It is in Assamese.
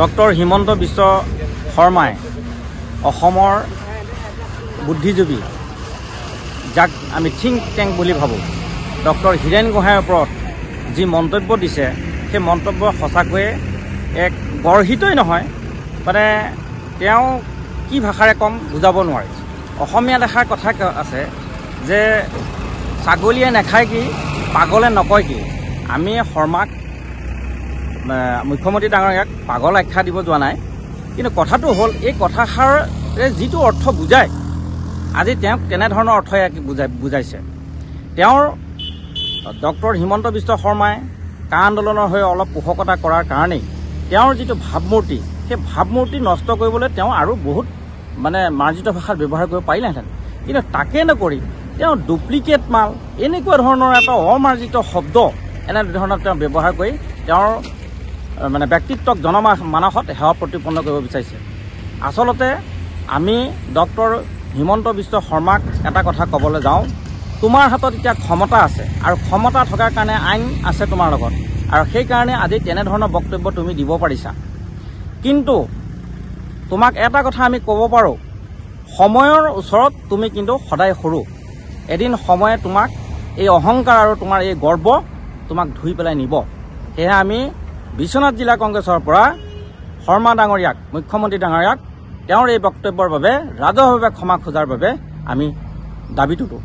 ডক্টৰ হিমন্ত বিশ্ব শৰ্মাই অসমৰ বুদ্ধিজীৱী যাক আমি থিংক টেংক বুলি ভাবোঁ ডক্টৰ হীৰেণ গোহাঁইৰ ওপৰত যি মন্তব্য দিছে সেই মন্তব্য সঁচাকৈয়ে এক গৰ্হিতই নহয় মানে তেওঁ কি ভাষাৰে কম বুজাব নোৱাৰে। অসমীয়া দেখাৰ কথা আছে যে ছাগলীয়ে নাখায় কি পাগলে নকয় কি। আমি শৰ্মাক মুখ্যমন্ত্ৰী ডাঙৰীয়াক পাগল আখ্যা দিব যোৱা নাই, কিন্তু কথাটো হ'ল এই কথাষাৰে যিটো অৰ্থ বুজায় আজি তেওঁক তেনেধৰণৰ অৰ্থ বুজাইছে। তেওঁৰ ডক্টৰ হিমন্ত বিশ্ব শৰ্মাই কা আন্দোলনৰ হৈ অলপ পোষকতা কৰাৰ কাৰণেই তেওঁৰ যিটো ভাৱমূৰ্তি সেই ভাৱমূৰ্তি নষ্ট কৰিবলৈ তেওঁ আৰু বহুত মানে মাৰ্জিত ভাষাত ব্যৱহাৰ কৰিব পাৰিলেহেঁতেন, কিন্তু তাকে নকৰি তেওঁ ডুপ্লিকেট মাল এনেকুৱা ধৰণৰ এটা অমাৰ্জিত শব্দ এনেধৰণৰ তেওঁ ব্যৱহাৰ কৰি তেওঁৰ মানে ব্যক্তিত্বক জনমানসত সেৱা প্ৰতিপন্ন কৰিব বিচাৰিছে। আচলতে আমি ডক্টৰ হিমন্ত বিশ্ব শৰ্মাক এটা কথা ক'বলৈ যাওঁ, তোমাৰ হাতত এতিয়া ক্ষমতা আছে আৰু ক্ষমতা থকাৰ কাৰণে আইন আছে তোমাৰ লগত, আৰু সেইকাৰণে আজি তেনেধৰণৰ বক্তব্য তুমি দিব পাৰিছা। কিন্তু তোমাক এটা কথা আমি ক'ব পাৰোঁ, সময়ৰ ওচৰত তুমি কিন্তু সদায় সৰু। এদিন সময়ে তোমাক এই অহংকাৰ আৰু তোমাৰ এই গৰ্ব তোমাক ধুই পেলাই নিব। সেয়ে আমি বিশ্বনাথ জিলা কংগ্ৰেছৰ পৰা শৰ্মা ডাঙৰীয়াক মুখ্যমন্ত্ৰী ডাঙৰীয়াক তেওঁৰ এই বক্তব্যৰ বাবে ৰাজহুৱাভাৱে ক্ষমা খোজাৰ বাবে আমি দাবী তোলোঁ।